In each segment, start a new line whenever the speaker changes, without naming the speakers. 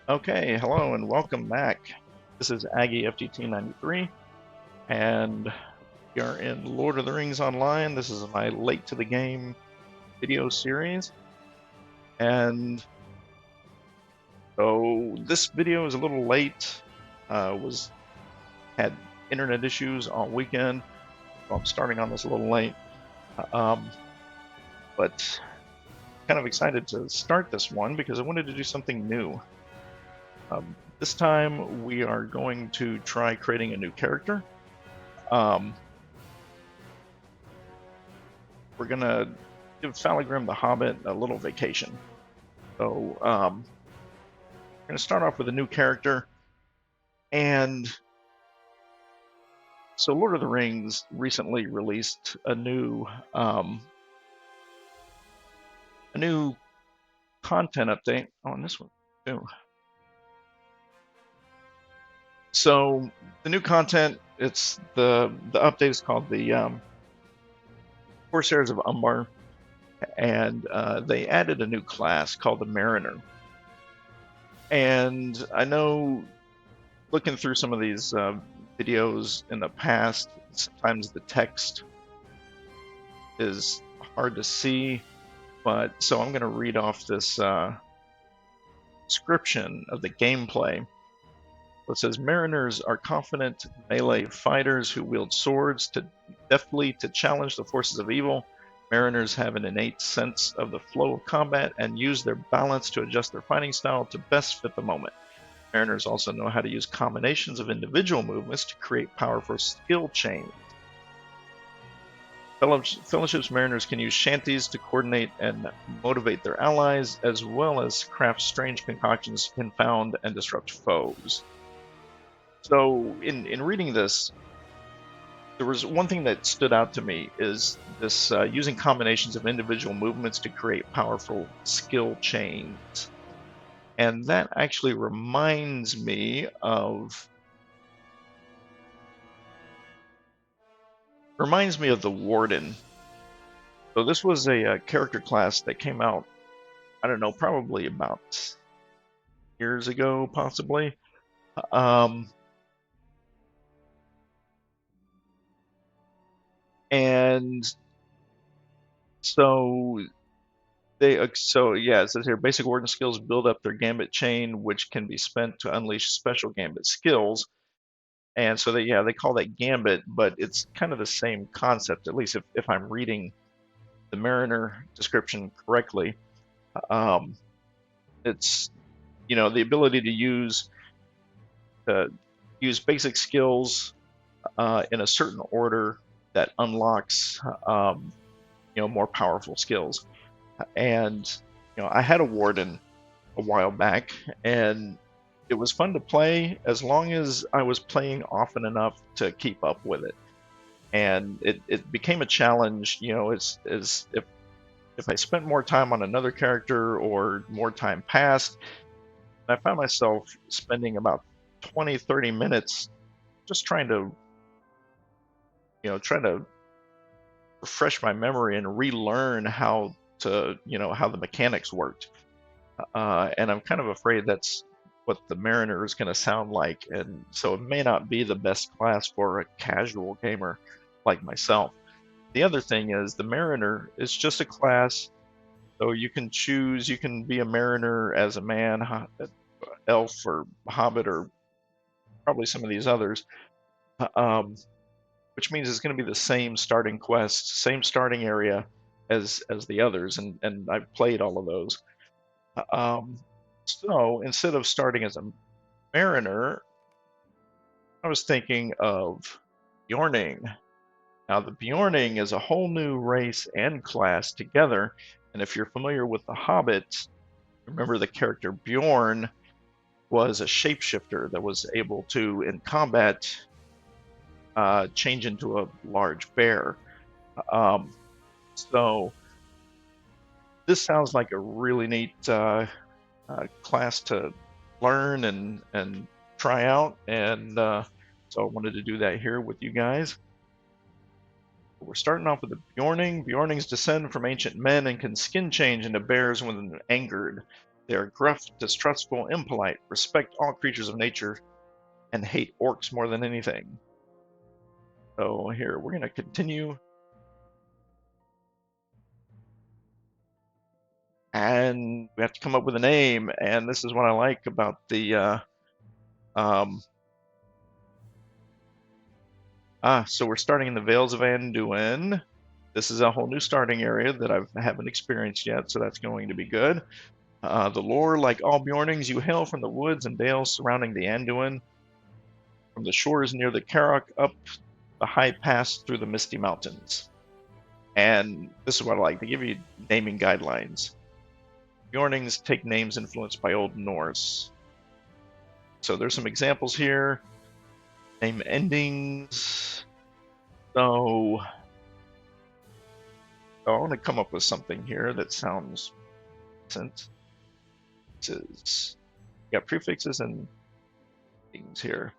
Okay, hello and welcome back. This is Aggie FTT93, and we are in Lord of the Rings Online. This is my late to the game video series, and so this video is a little late. Was had internet issues all weekend, so I'm starting on this a little late. Um, but kind of excited to start this one because I wanted to do something new. This time we are going to try creating a new character. We're gonna give Falagrim the Hobbit a little vacation. So we're gonna start off with a new character, and so Lord of the Rings recently released a new content update. Oh, and this one too. So the new content, it's the update is called the Corsairs of Umbar, and they added a new class called the Mariner. And I know, looking through some of these videos in the past, sometimes the text is hard to see, but so I'm going to read off this description of the gameplay. It says Mariners are confident melee fighters who wield swords deftly to challenge the forces of evil. Mariners have an innate sense of the flow of combat and use their balance to adjust their fighting style to best fit the moment. Mariners also know how to use combinations of individual movements to create powerful skill chains. Fellowship's mariners can use shanties to coordinate and motivate their allies, as well as craft strange concoctions to confound and disrupt foes. So, in reading this, there was one thing that stood out to me is this using combinations of individual movements to create powerful skill chains. And that actually reminds me of the Warden. So this was a character class that came out, I don't know, probably about years ago, possibly. And so so yeah, it says here basic Warden skills build up their gambit chain, which can be spent to unleash special gambit skills. And so they call that gambit, but it's kind of the same concept, at least if I'm reading the Mariner description correctly. It's the ability to use basic skills in a certain order that unlocks more powerful skills. And I had a Warden a while back, and it was fun to play as long as I was playing often enough to keep up with it. And it became a challenge, as if I spent more time on another character or more time passed, I found myself spending about 20, 30 minutes just trying to refresh my memory and relearn how the mechanics worked. And I'm kind of afraid that's what the Mariner is going to sound like, and so it may not be the best class for a casual gamer like myself. The other thing is the Mariner is just a class, so you can choose. You can be a Mariner as a man, elf, or hobbit, or probably some of these others. Um, which means it's going to be the same starting quest, same starting area as the others, and I've played all of those. So instead of starting as a mariner, I was thinking of Beorning. Now the Beorning is a whole new race and class together, and if you're familiar with the Hobbit, remember the character Beorn was a shapeshifter that was able to, in combat, change into a large bear. So this sounds like a really neat class to learn and try out, and so I wanted to do that here with you guys. We're starting off with the Beorning. Beornings descend from ancient men and can skin change into bears when angered. They are gruff, distrustful, impolite, respect all creatures of nature, and hate orcs more than anything. So here, we're going to continue. And we have to come up with a name, and this is what I like about the so we're starting in the Vales of Anduin. This is a whole new starting area that I haven't experienced yet, so that's going to be good. The lore, like all Beornings, you hail from the woods and dales surrounding the Anduin, from the shores near the Karok up the high pass through the misty mountains. And this is what I like. They give you naming guidelines. Beornings take names influenced by Old Norse. So there's some examples here. Name endings. So I want to come up with something here that sounds decent. This is, got prefixes and things here.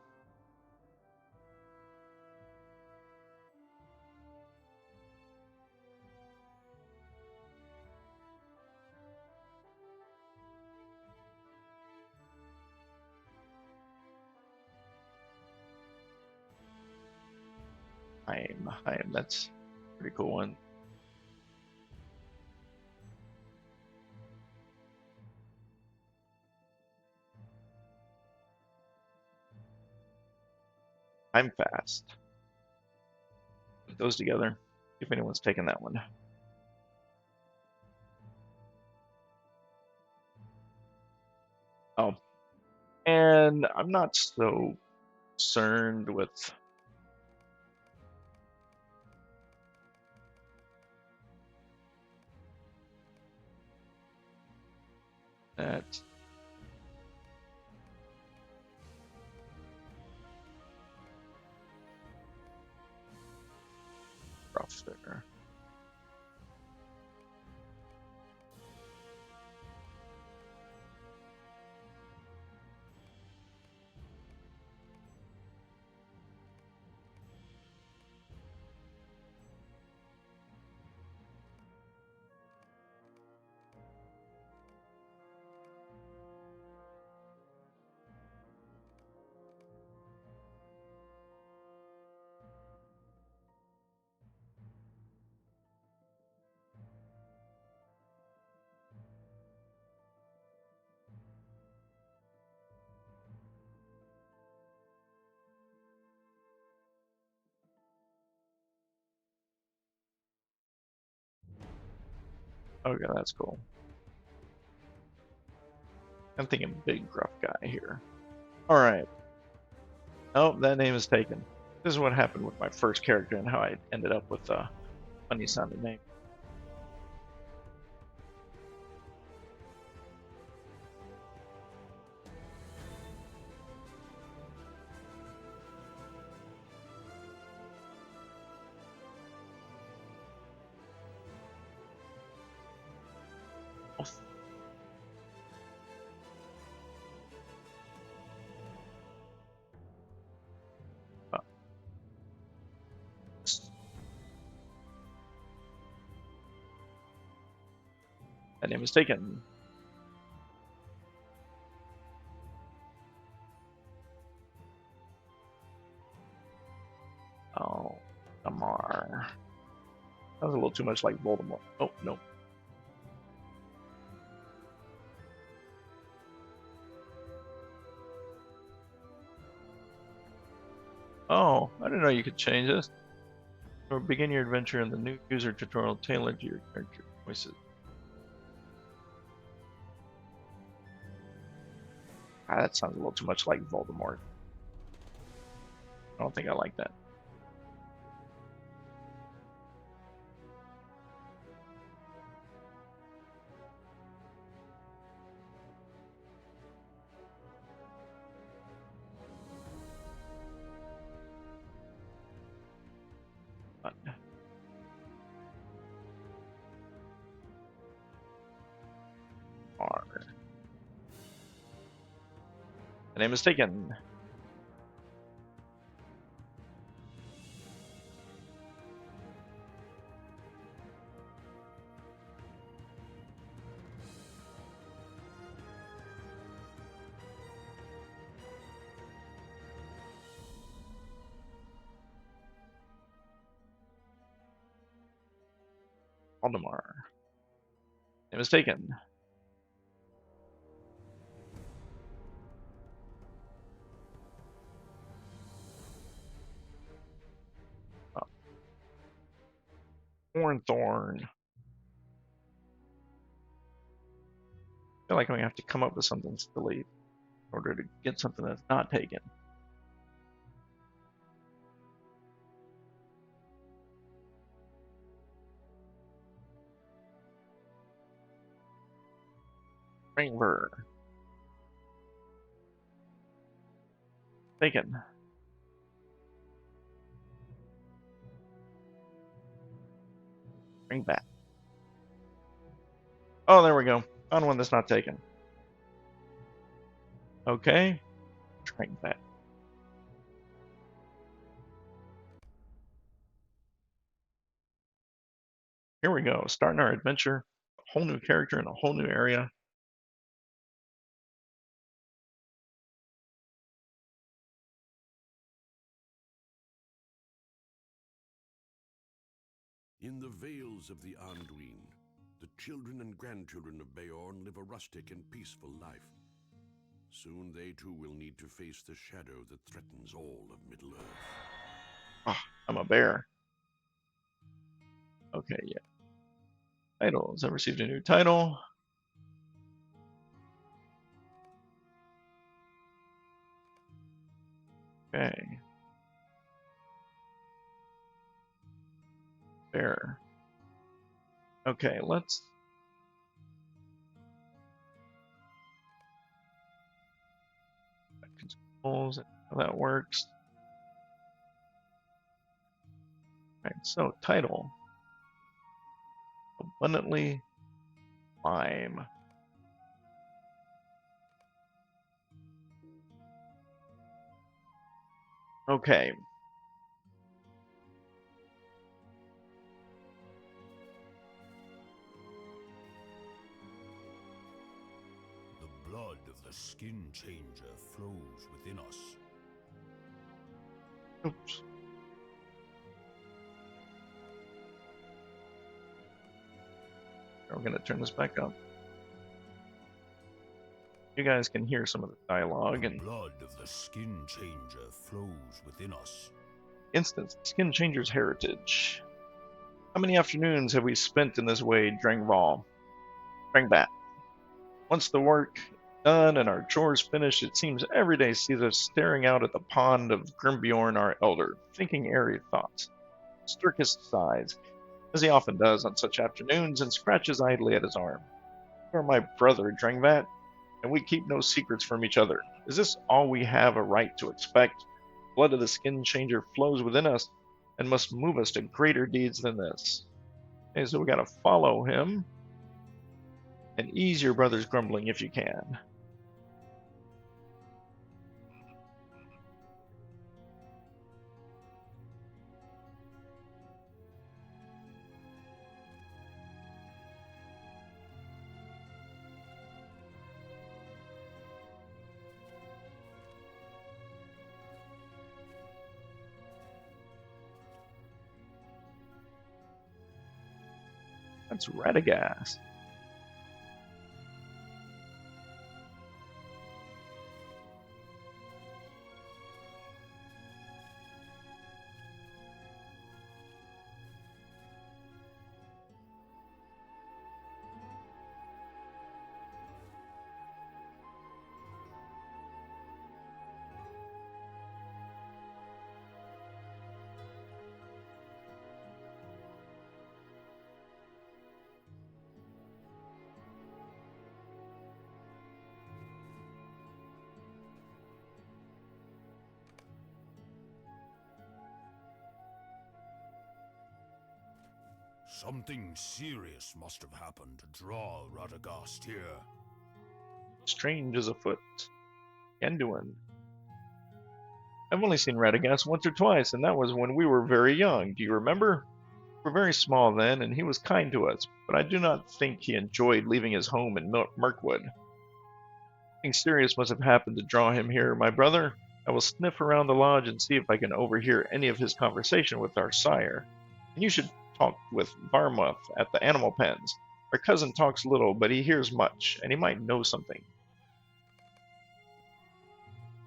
Heim, that's a pretty cool one. I'm fast. Put those together. See if anyone's taken that one. Oh, and I'm not so concerned with that. Rough there. Okay, that's cool. I'm thinking big gruff guy here. All right. Oh, that name is taken. This is what happened with my first character and how I ended up with a funny sounding name. That name is taken. Oh, Amar. That was a little too much like Voldemort. Oh, no. Oh, I didn't know you could change this. Or begin your adventure in the new user tutorial tailored to your character choices. That sounds a little too much like Voldemort. I don't think I like that. But, the name is taken. Aldemar. Name is taken. Hornthorn. I feel like I'm gonna have to come up with something silly in order to get something that's not taken. Rainbur. Taken. Bring back. Oh, there we go. Found one that's not taken. Okay. Bring back. Here we go. Starting our adventure. A whole new character in a whole new area.
In the vales of the Anduin, the children and grandchildren of Beorn live a rustic and peaceful life. Soon they too will need to face the shadow that threatens all of Middle-earth.
Oh, I'm a bear. Okay, yeah. Titles. I've received a new title. Okay. Bear. Okay, let's controls and how that works. Alright, so title. Abundantly lime. Okay.
The blood of the skin changer flows within us.
Oops. We're going to turn this back up. You guys can hear some of the dialogue and
blood of the skin changer flows within us.
Instance, Skin Changer's heritage. How many afternoons have we spent in this way, Drangval? Drangbat. Once the work done and our chores finished, it seems every day sees us staring out at the pond of Grimbeorn our elder, thinking airy thoughts. Sturkis sighs, as he often does on such afternoons, and scratches idly at his arm. You are my brother, Drangvat, and we keep no secrets from each other. Is this all we have a right to expect? Blood of the Skin Changer flows within us and must move us to greater deeds than this. Okay, so we gotta follow him and ease your brother's grumbling if you can. That's Radagast.
Something serious must have happened to draw Radagast here.
Strange as afoot. Anduin. I've only seen Radagast once or twice, and that was when we were very young. Do you remember? We were very small then, and he was kind to us, but I do not think he enjoyed leaving his home in Mirkwood. Something serious must have happened to draw him here, my brother. I will sniff around the lodge and see if I can overhear any of his conversation with our sire. And you should talked with Varmuth at the animal pens. Our cousin talks little, but he hears much, and he might know something.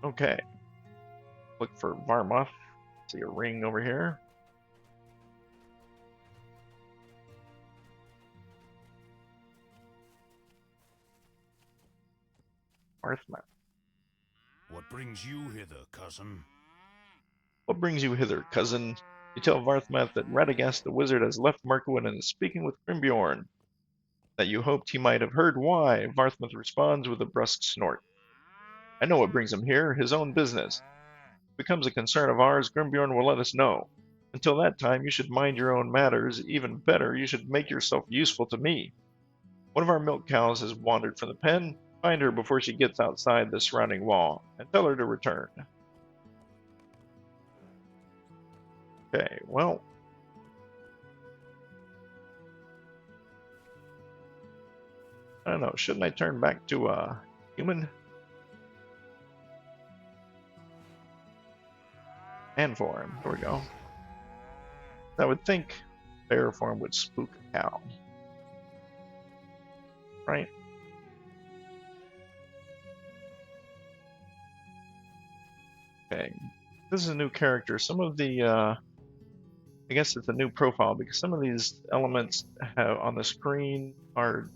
Okay. Look for Varmuth. See a ring over here. Varmuth.
What brings you hither, cousin?
What brings you hither, cousin? You tell Varthmath that Radagast the wizard has left Mirkwood and is speaking with Grimbeorn. That you hoped he might have heard why, Varthmath responds with a brusque snort. I know what brings him here, his own business. If it becomes a concern of ours, Grimbeorn will let us know. Until that time, you should mind your own matters. Even better, you should make yourself useful to me. One of our milk cows has wandered from the pen. Find her before she gets outside the surrounding wall, and tell her to return. Okay, well. I don't know, shouldn't I turn back to human? And form, there we go. I would think bear form would spook a cow. Right? Okay. This is a new character. Some of the I guess it's a new profile because some of these elements on the screen aren't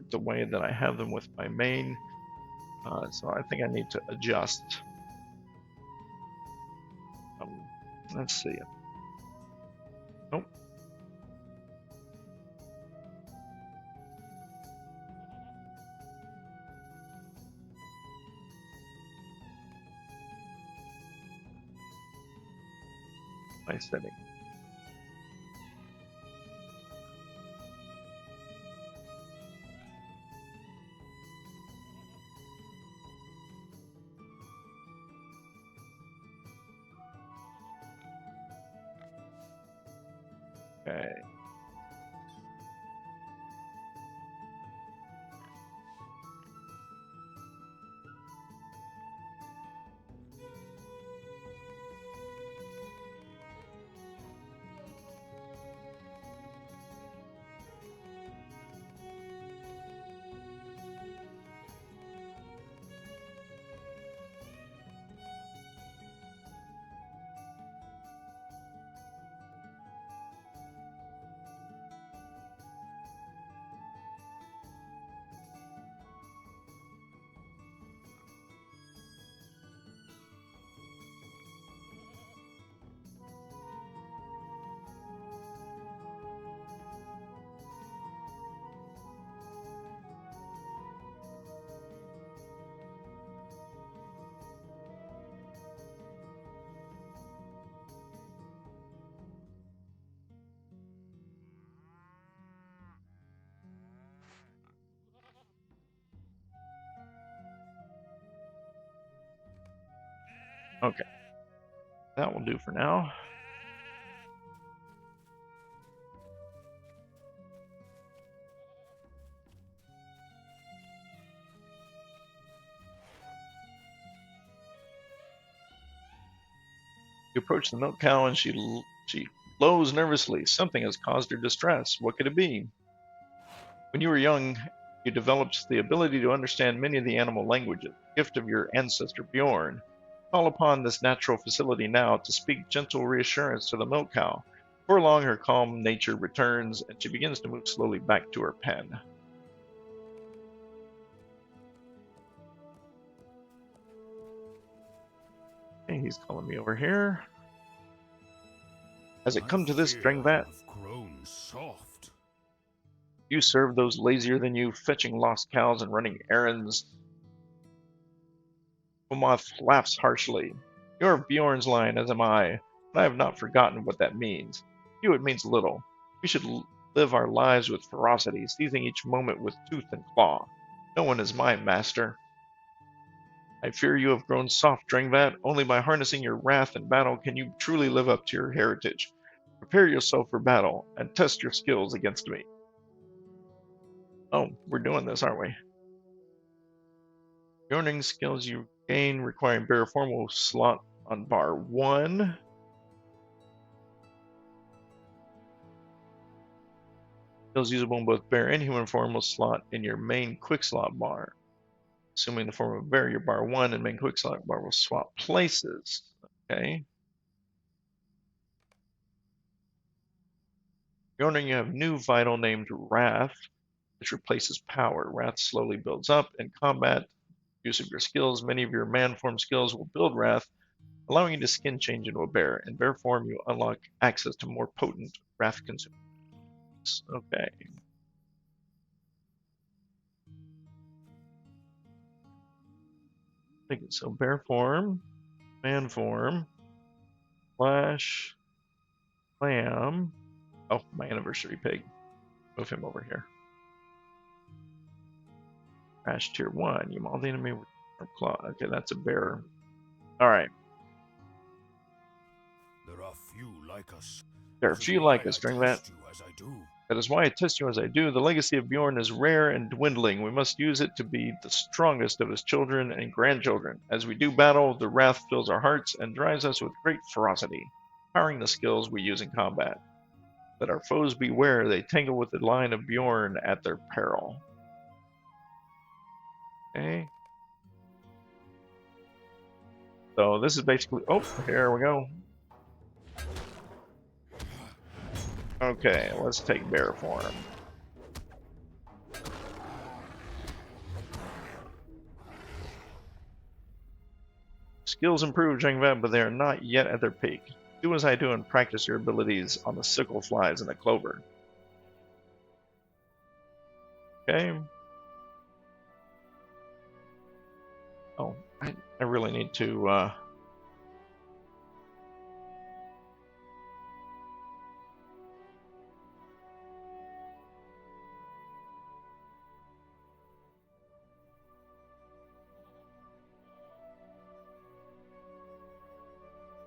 the way that I have them with my main. So I think I need to adjust. Let's see. Nope. My setting. Okay. Okay. That will do for now. You approach the milk cow and she lows nervously. Something has caused her distress. What could it be? When you were young, you developed the ability to understand many of the animal languages, gift of your ancestor Beorn. Call upon this natural facility now to speak gentle reassurance to the milk cow. Before long, her calm nature returns, and she begins to move slowly back to her pen. Okay, he's calling me over here. Has it come to this, Drengvat?
Grown soft.
You serve those lazier than you, fetching lost cows and running errands. Omoth laughs harshly. You're of Beorn's line, as am I, but I have not forgotten what that means. To you it means little. We should live our lives with ferocity, seizing each moment with tooth and claw. No one is my master. I fear you have grown soft, Drengvat. Only by harnessing your wrath in battle can you truly live up to your heritage. Prepare yourself for battle, and test your skills against me. Oh, we're doing this, aren't we? Beorning skills you gain requiring bear form will slot on bar 1. Skills usable in both bear and human form will slot in your main quick slot bar. Assuming the form of bear, your bar 1 and main quick slot bar will swap places. Okay. Beorning, you have new vital named Wrath, which replaces power. Wrath slowly builds up in combat. Use of your skills, many of your man form skills will build Wrath, allowing you to skin change into a bear. In bear form, you unlock access to more potent Wrath consumables. Okay. So bear form, man form, Flash, Lamb. Oh, my anniversary pig. Move him over here. Crash tier 1. You maul the enemy with your claw. Okay, that's a bear. Alright.
There are few like us.
There are
That is
few
why
like us,
I
during that.
test you as I do.
That is why I test you as I do. The legacy of Bjorn is rare and dwindling. We must use it to be the strongest of his children and grandchildren. As we do battle, the wrath fills our hearts and drives us with great ferocity, powering the skills we use in combat. Let our foes beware, they tangle with the line of Bjorn at their peril. Okay. So this is basically... Oh, here we go. Okay, let's take bear form. Skills improve during that, but they are not yet at their peak. Do as I do and practice your abilities on the sickle flies and the clover. Okay. Oh, I really need to...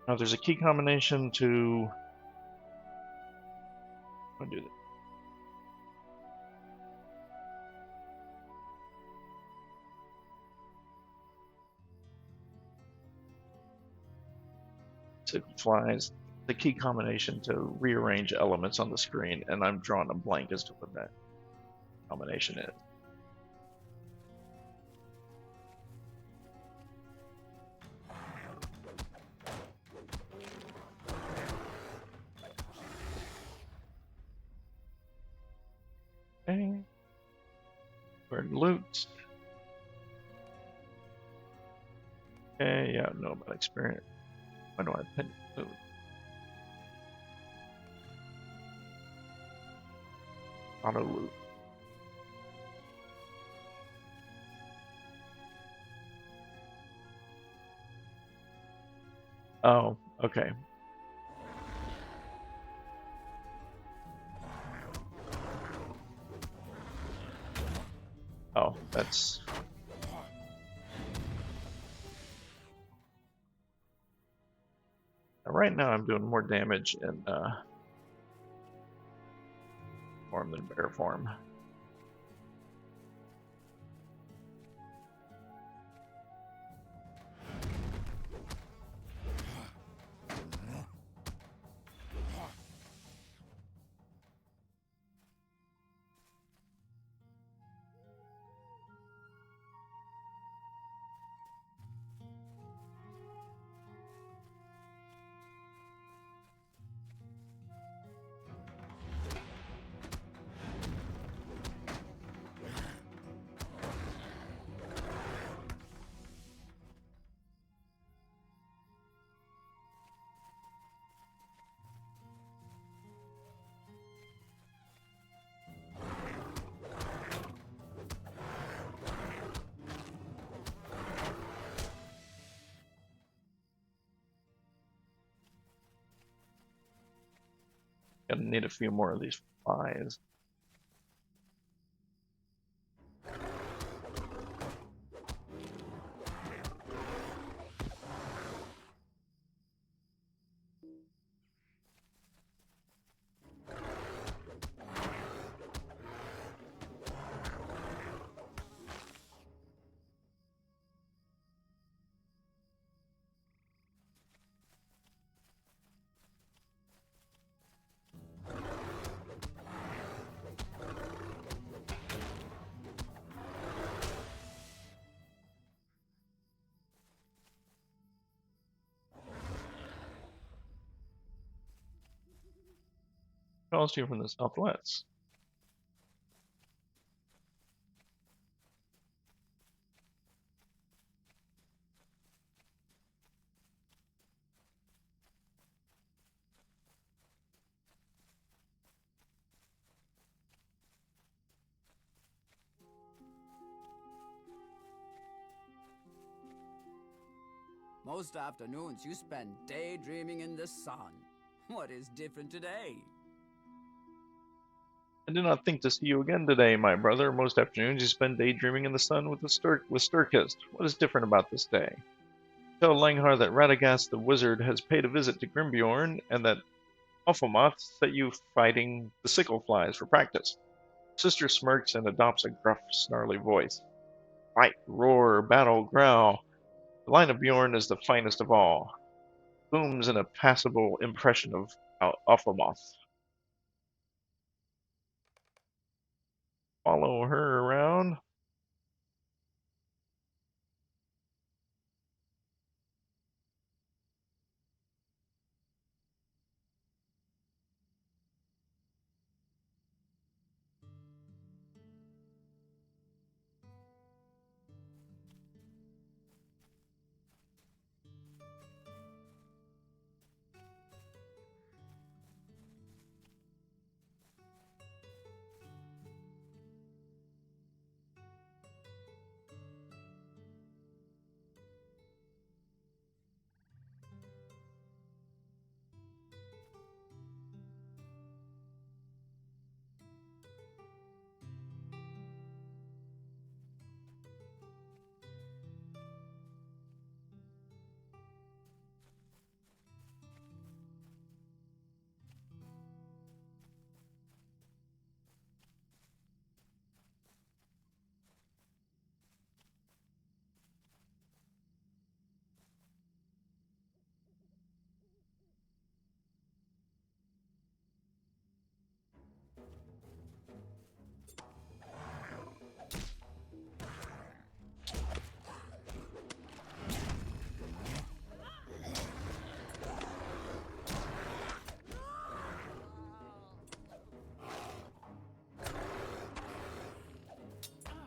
Now there's a key combination to... I'll do that. Sickle flies. The key combination to rearrange elements on the screen, and I'm drawing a blank as to what that combination is. Okay. Where loot. Okay, yeah, know about experience. Why do I pin loot? Auto loot. Oh, okay. Oh, that's... Right now I'm doing more damage in form than bear form. Gonna need a few more of these flies. calls to you from the southwest.
Most afternoons you spend daydreaming in the sun. What is different today?
I did not think to see you again today, my brother. Most afternoons you spend daydreaming in the sun with Sturkist. What is different about this day? Tell Langhar that Radagast the wizard has paid a visit to Grimbeorn, and that Uffelmoth set you fighting the sickle flies for practice. Sister smirks and adopts a gruff, snarly voice. Fight, roar, battle, growl. The line of Bjorn is the finest of all. Booms in a passable impression of Uffelmoth. Follow her around.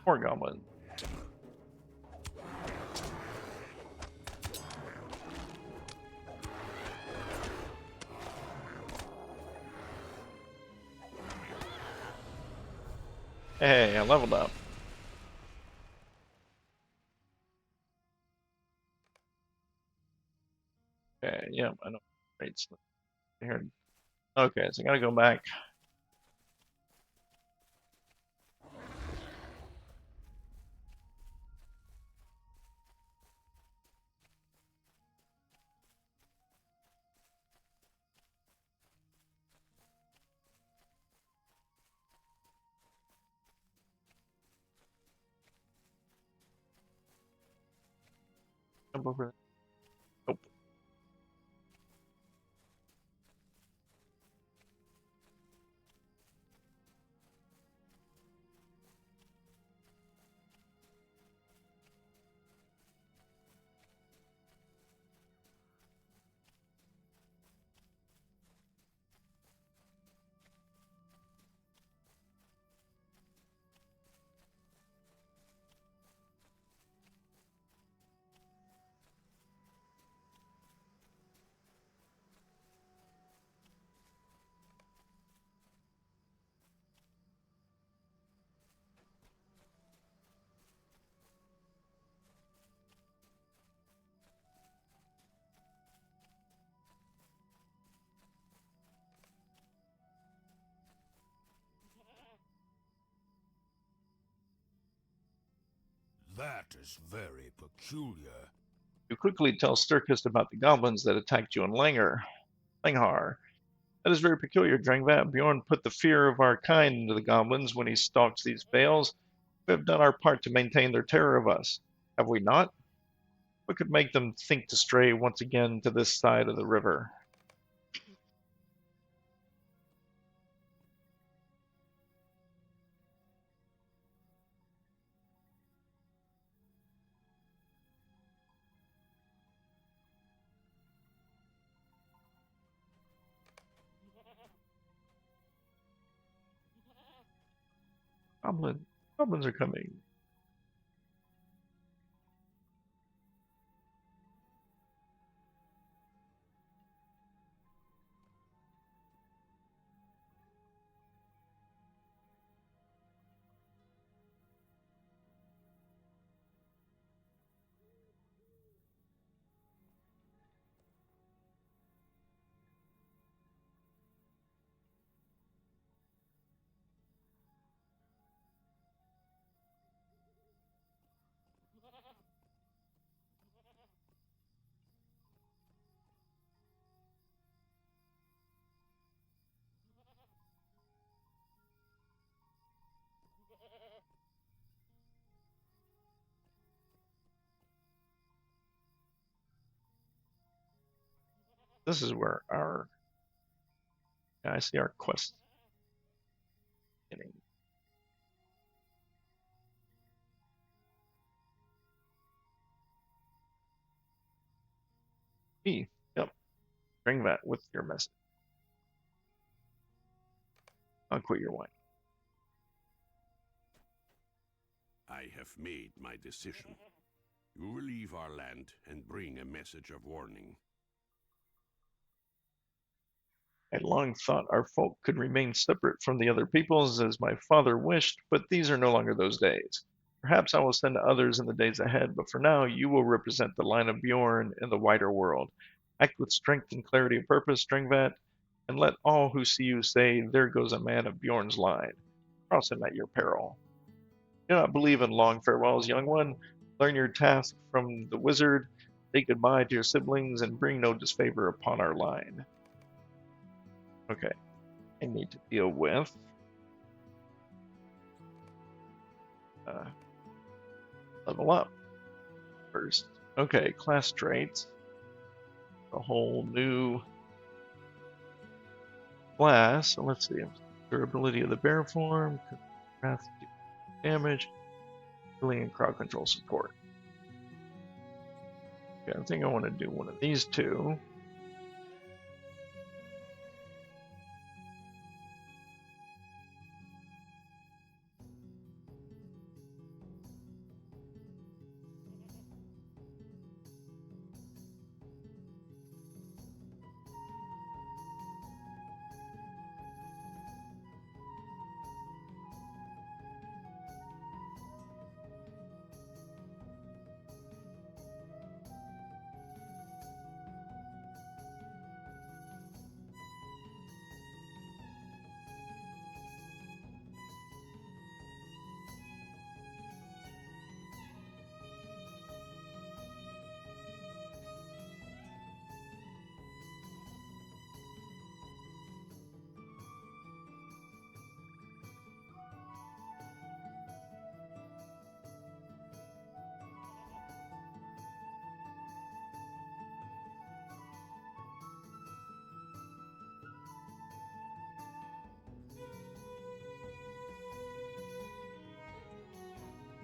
Poor goblin. Hey, I leveled up. Okay, yeah, I know. Great. Here. Okay, so I gotta go back. Jump over. Nope.
That is very peculiar.
You quickly tell Sturkist about the goblins that attacked you in Langhar. That is very peculiar, Drangvat. Bjorn put the fear of our kind into the goblins when he stalks these vales. We have done our part to maintain their terror of us. Have we not? What could make them think to stray once again to this side of the river? Goblins are coming. This is where I see our quest beginning. Yep. Bring that with your message. I'll quit your wine.
I have made my decision. You will leave our land and bring a message of warning.
I long thought our folk could remain separate from the other peoples as my father wished, but these are no longer those days. Perhaps I will send others in the days ahead, but for now you will represent the line of Bjorn in the wider world. Act with strength and clarity of purpose, Stringvat, and let all who see you say, "There goes a man of Bjorn's line." Cross him at your peril. Do not believe in long farewells, young one. Learn your task from the wizard. Say goodbye to your siblings and bring no disfavor upon our line. Okay, I need to deal with level up first. Okay, class traits. A whole new class. So let's see. Durability of the bear form, wrath damage, healing and crowd control support. Okay, I think I want to do one of these two.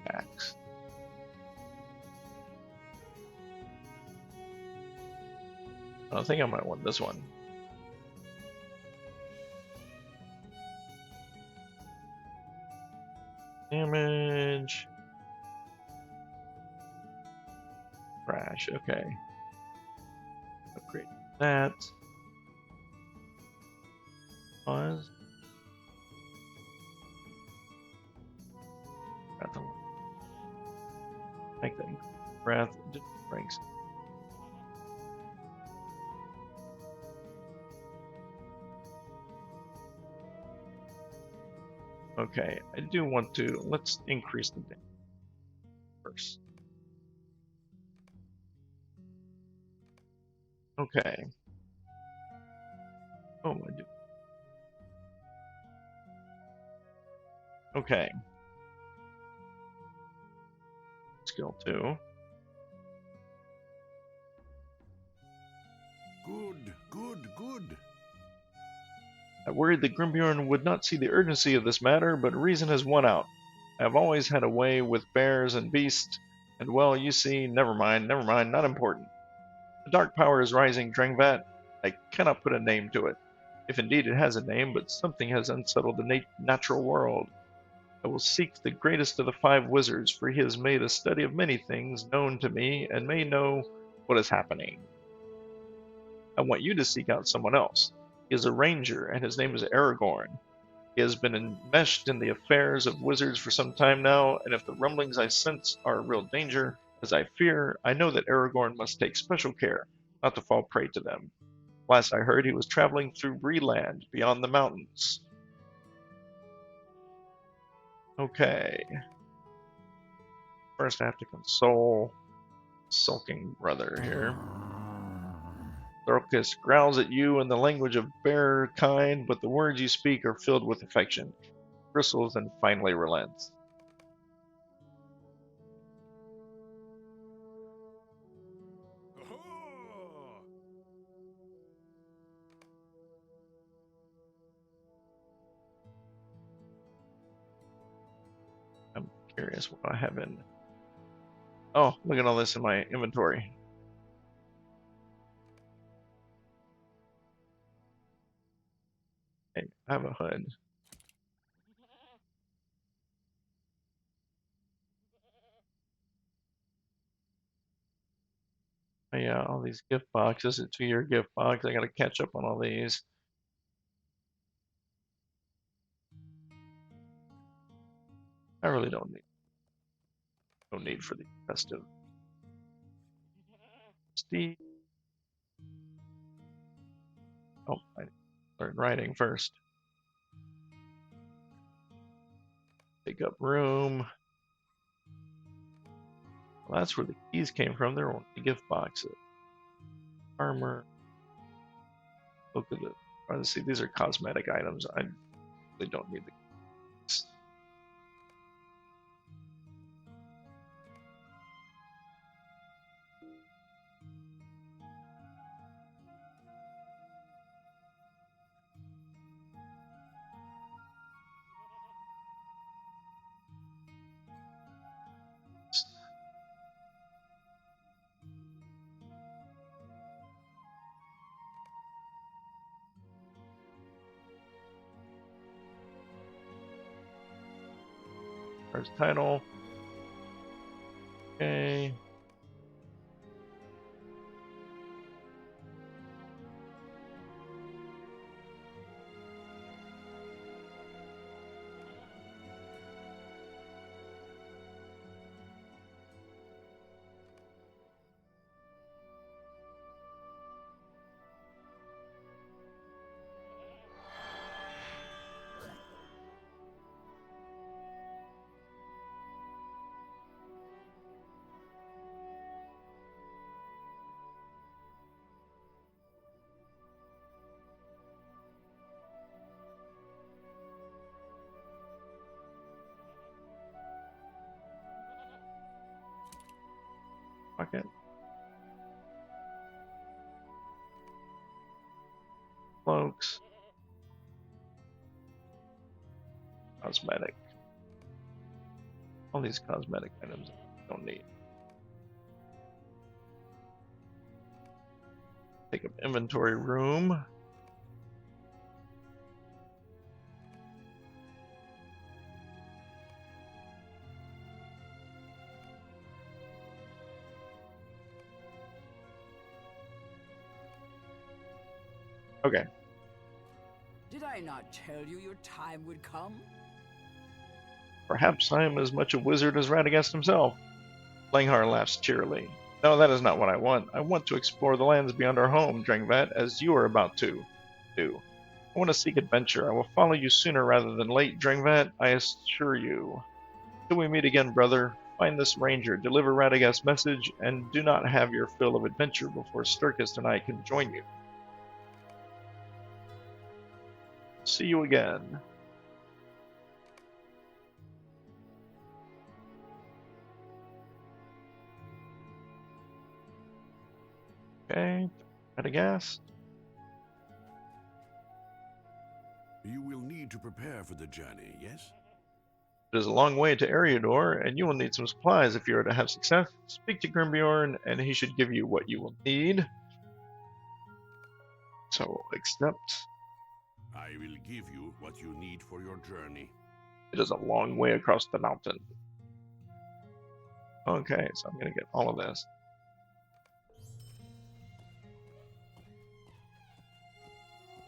Axe. I think I might want this one. Damage. Crash, okay. Upgrade that. Pause. Make that breath ranks. Okay, I do want to, let's increase the damage first. Okay. Oh, I do. Okay. Skill 2.
Good.
I worried that Grimbjorn would not see the urgency of this matter, but reason has won out. I have always had a way with bears and beasts, and well, you see, never mind, not important. The dark power is rising, Drengvat. I cannot put a name to it. If indeed it has a name, but something has unsettled the natural world. I will seek the greatest of the 5 wizards, for he has made a study of many things known to me and may know what is happening. I want you to seek out someone else. He is a ranger, and his name is Aragorn. He has been enmeshed in the affairs of wizards for some time now, and if the rumblings I sense are a real danger, as I fear, I know that Aragorn must take special care not to fall prey to them. Last I heard, he was traveling through Breland, beyond the mountains. Okay. First I have to console sulking brother here. Thorkus growls at you in the language of bear kind, but the words you speak are filled with affection. Bristles and finally relents. I'm curious what I have in. Oh, look at all this in my inventory. Hey, I have a hood. Oh, yeah, all these gift boxes. A 2-year gift box. I gotta catch up on all these. I really don't need no need for the festive. Steve. Oh, I learned writing first. Take up room. Well, that's where the keys came from. They're one of the gift boxes. Armor. Look at the. Let's see, these are cosmetic items. I really don't need the keys. There's title. Okay. Pocket. Cloaks. Cosmetic. All these cosmetic items I don't need. Take up inventory room. Okay.
Did I not tell you your time would come?
Perhaps I am as much a wizard as Radagast himself. Langhar laughs cheerily. No, that is not what I want. I want to explore the lands beyond our home, Drengvat, as you are about to do. I want to seek adventure. I will follow you sooner rather than late, Drengvat, I assure you. Till we meet again, brother, find this ranger, deliver Radagast's message, and do not have your fill of adventure before Sturkis and I can join you. See you again. Okay, Radagast.
You will need to prepare for the journey, yes?
It is a long way to Eriador, and you will need some supplies if you are to have success. Speak to Grimbeorn, and he should give you what you will need. So, accept.
I will give you what you need for your journey.
It is a long way across the mountain. Okay, so I'm gonna get all of this.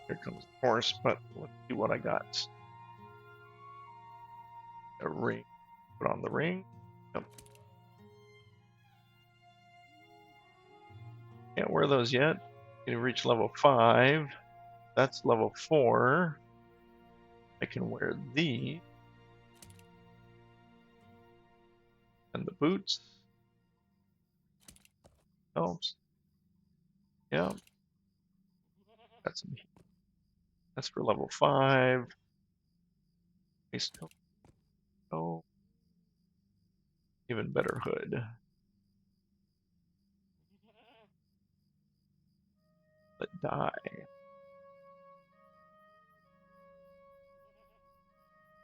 Here comes the horse, but let's see what I got. A ring. Put on the ring. Yep. Can't wear those yet. Can reach level 5. That's level 4. I can wear these. And the boots. Helps. Yeah. That's for level 5. Oh, even better hood. But die.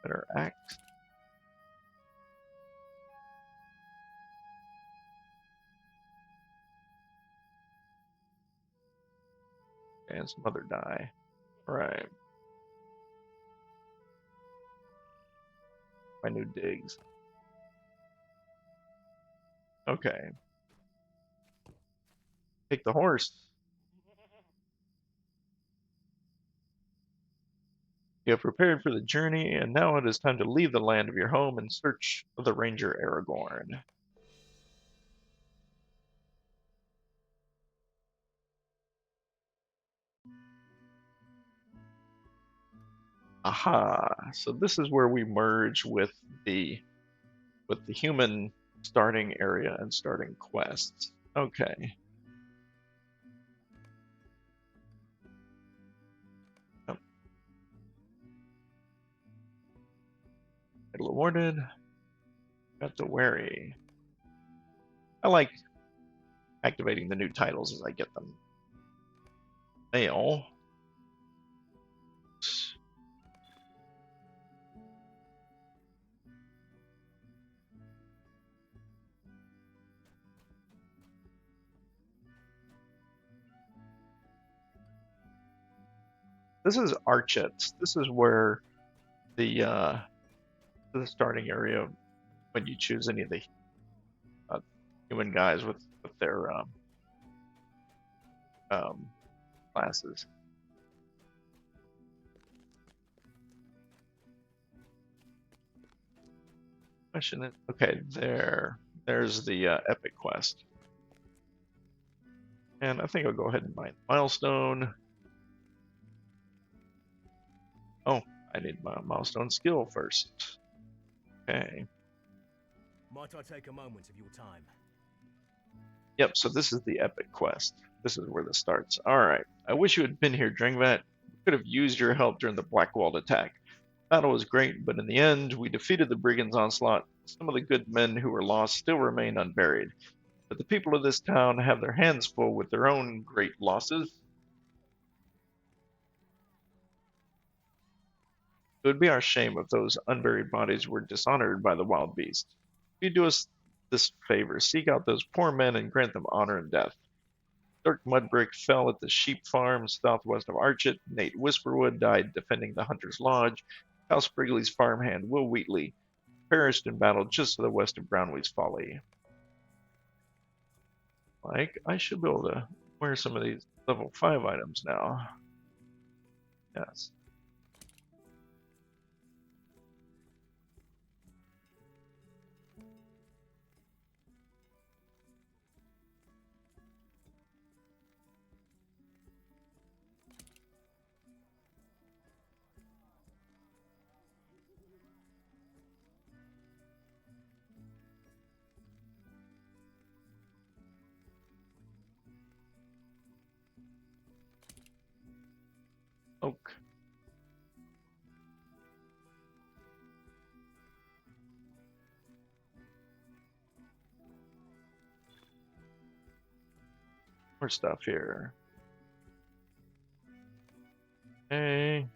Better axe. And some other die. Right. My new digs. Okay. Take the horse. You have prepared for the journey, and now it is time to leave the land of your home in search of the Ranger Aragorn. Aha! So this is where we merge the human starting area and starting quests. Okay. Yep. Title awarded. Got the wary. I like activating the new titles as I get them. Mail. This is Archets. This is where the starting area when you choose any of the human guys with their classes. Question it. Okay, there's the epic quest, and I think I'll go ahead and mine milestone. Oh, I need my milestone skill first. Okay.
Might I take a moment of your time?
Yep, so this is the epic quest. This is where this starts. Alright. I wish you had been here, Dringvat. We could have used your help during the Blackwalled attack. The battle was great, but in the end, we defeated the brigands' onslaught. Some of the good men who were lost still remain unburied. But the people of this town have their hands full with their own great losses. It would be our shame if those unburied bodies were dishonored by the wild beasts. If you do us this favor, seek out those poor men and grant them honor and death. Dirk Mudbrick fell at the sheep farm southwest of Archet. Nate Whisperwood died defending the Hunter's Lodge. Hal Sprigley's farmhand, Will Wheatley, perished in battle just to the west of Brownweed's Folly. Like, I should be able to wear some of these level 5 items now. Yes. Oak. More stuff here. Okay.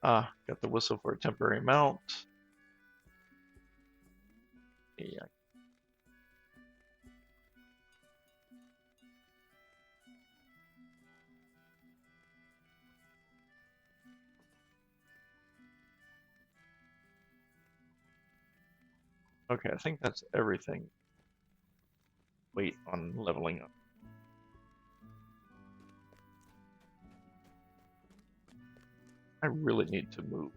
Ah, got the whistle for a temporary mount. Yeah. Okay, I think that's everything. Wait on leveling up. I really need to move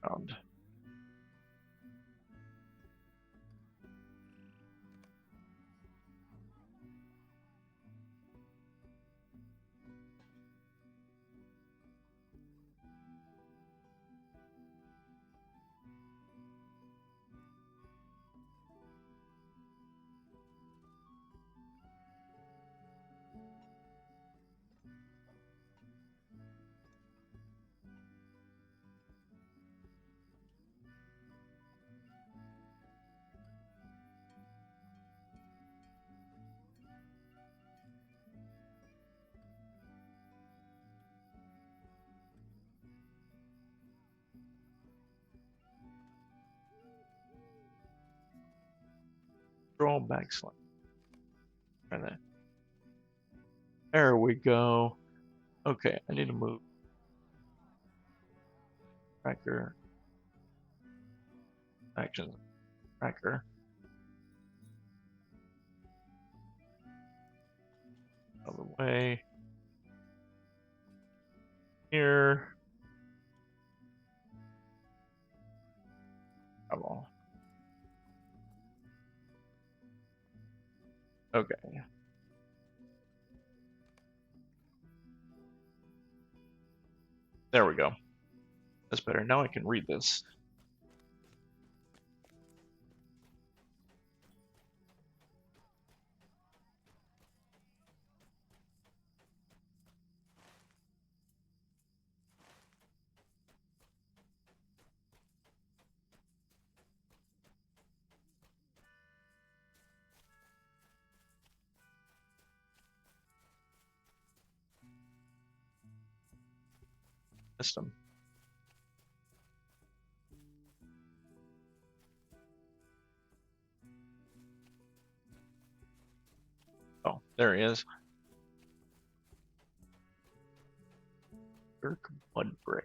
around. Scroll backslash. Try that. There we go. Okay, I need to move. Tracker. Actions. Tracker. Out of the way. Here. Come on. Okay. There we go. That's better. Now I can read this. System. Oh, there he is. Dirk Mudbrick.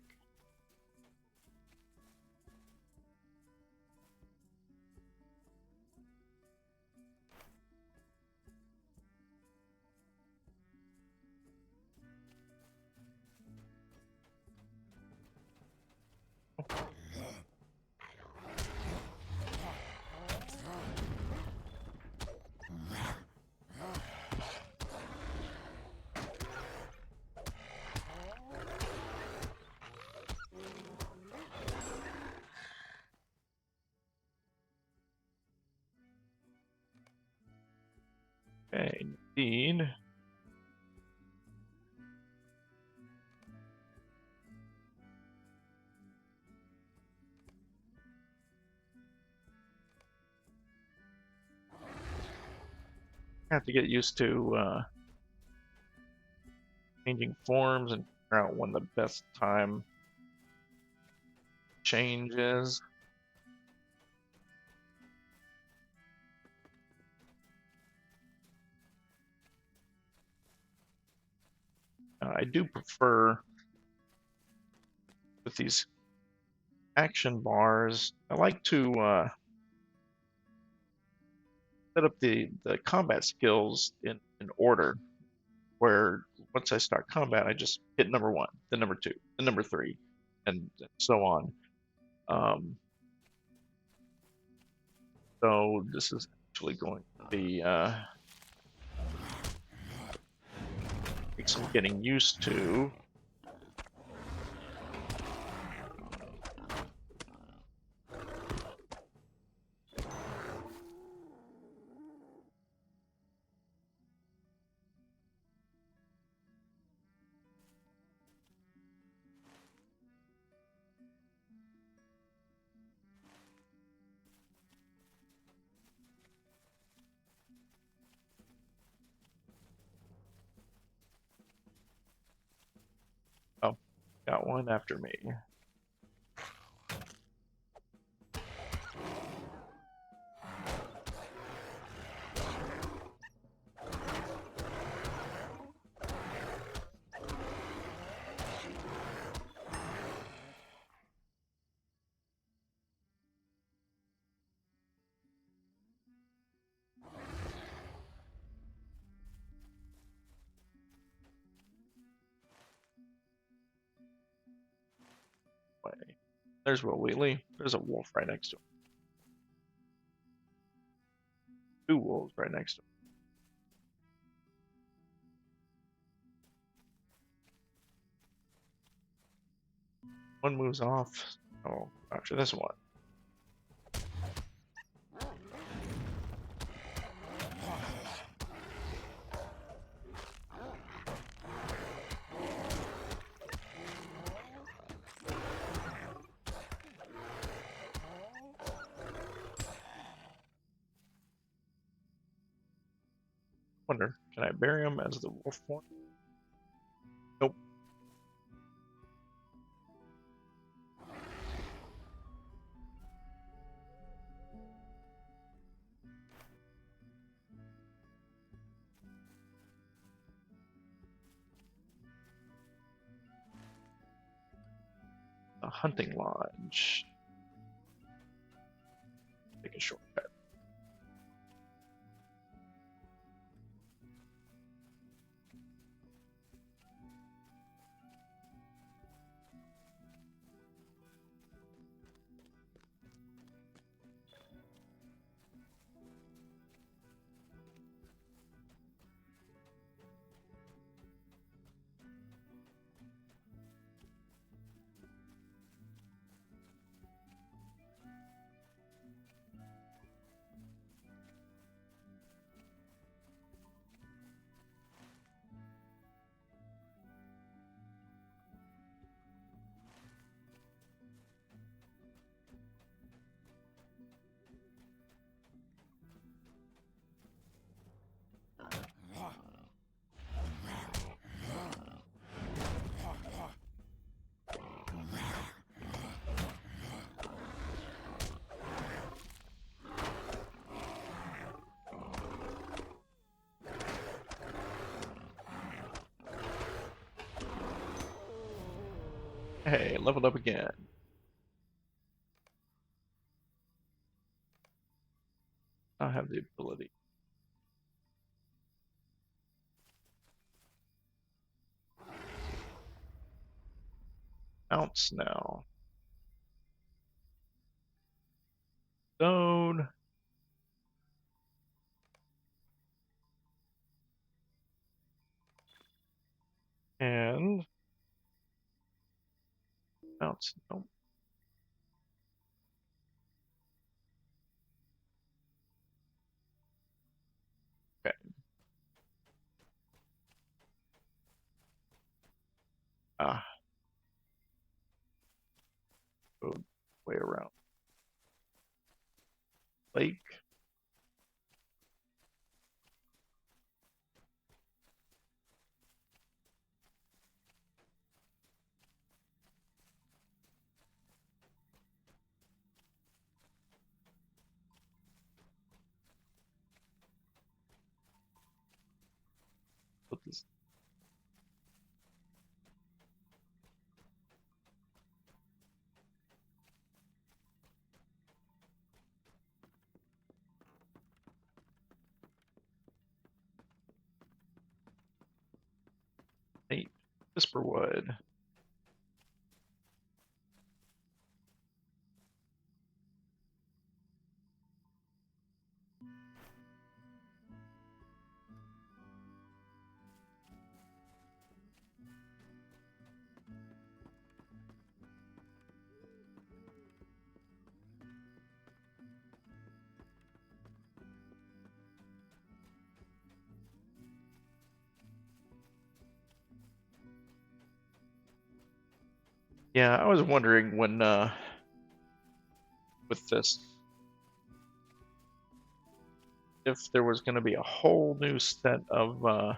Okay, indeed. I have to get used to changing forms and figure out when the best time change is. I do prefer with these action bars, I like to set up the combat skills in order, where once I start combat, I just hit number 1, then number 2, then number 3, and so on. So this is actually going to be take some getting used to. Oh, got one after me. There's Will Wheatley. There's a wolf right next to him. 2 wolves right next to him. One moves off. Oh, after this one. Wonder, can I bury him as the wolf form? Nope. A hunting lodge. Take a shortcut. Hey, leveled up again. I have the ability. Ounce now. Stone. And ounce. Nope. Okay. Ah. Go way around. Lake. Put this. Eight. Whisperwood. Yeah, I was wondering when with this if there was going to be a whole new set of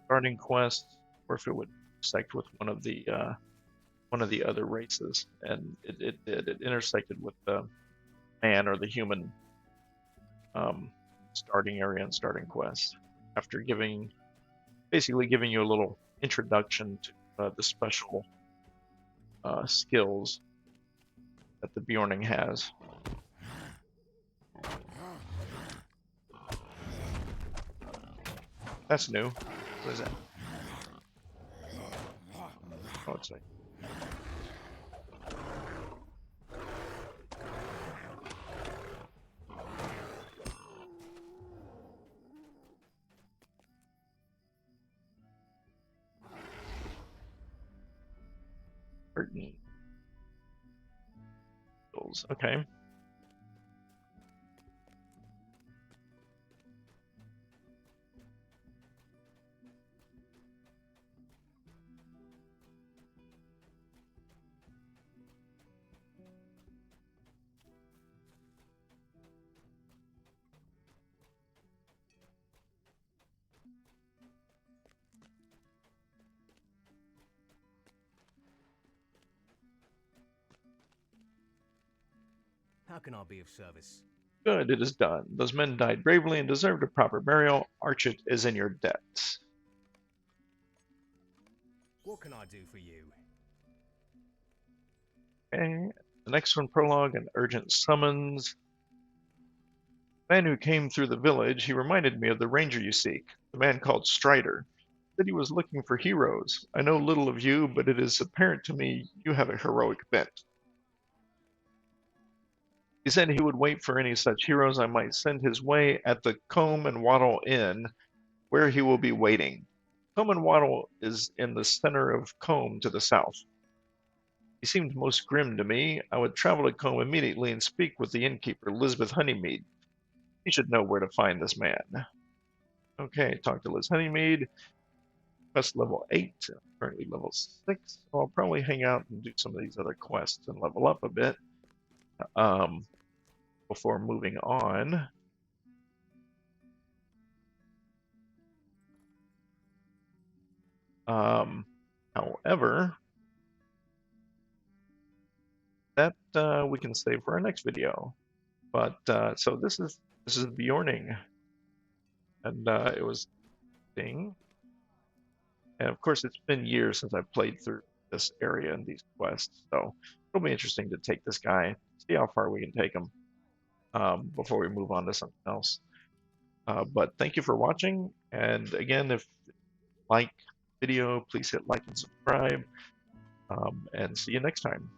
starting quests, or if it would intersect with one of the other races, and it did. It intersected with the man or the human starting area and starting quest. After basically giving you a little introduction to the special skills that the Beorning has. That's new. What is that? Oh, it's like Curtain. Okay.
How can I be of service?
Good, it is done. Those men died bravely and deserved a proper burial. Archit is in your debt.
What can I do for you?
Okay. The next one, prologue and urgent summons. The man who came through the village, he reminded me of the ranger you seek, the man called Strider. Said he was looking for heroes. I know little of you, but it is apparent to me you have a heroic bent. He said he would wait for any such heroes I might send his way at the Comb and Wattle Inn, where he will be waiting. Comb and Wattle is in the center of Combe to the south. He seemed most grim to me. I would travel to Combe immediately and speak with the innkeeper, Elizabeth Honeymead. He should know where to find this man. Okay, talk to Liz Honeymead. Quest level 8, currently level 6. So I'll probably hang out and do some of these other quests and level up a bit before moving on. However, that we can save for our next video. But so this is Beorning, and it was Ding. And of course, it's been years since I've played through this area and these quests, so it'll be interesting to take this guy, see how far we can take him before we move on to something else. But thank you for watching, and again, if you like the video, please hit like and subscribe, and see you next time.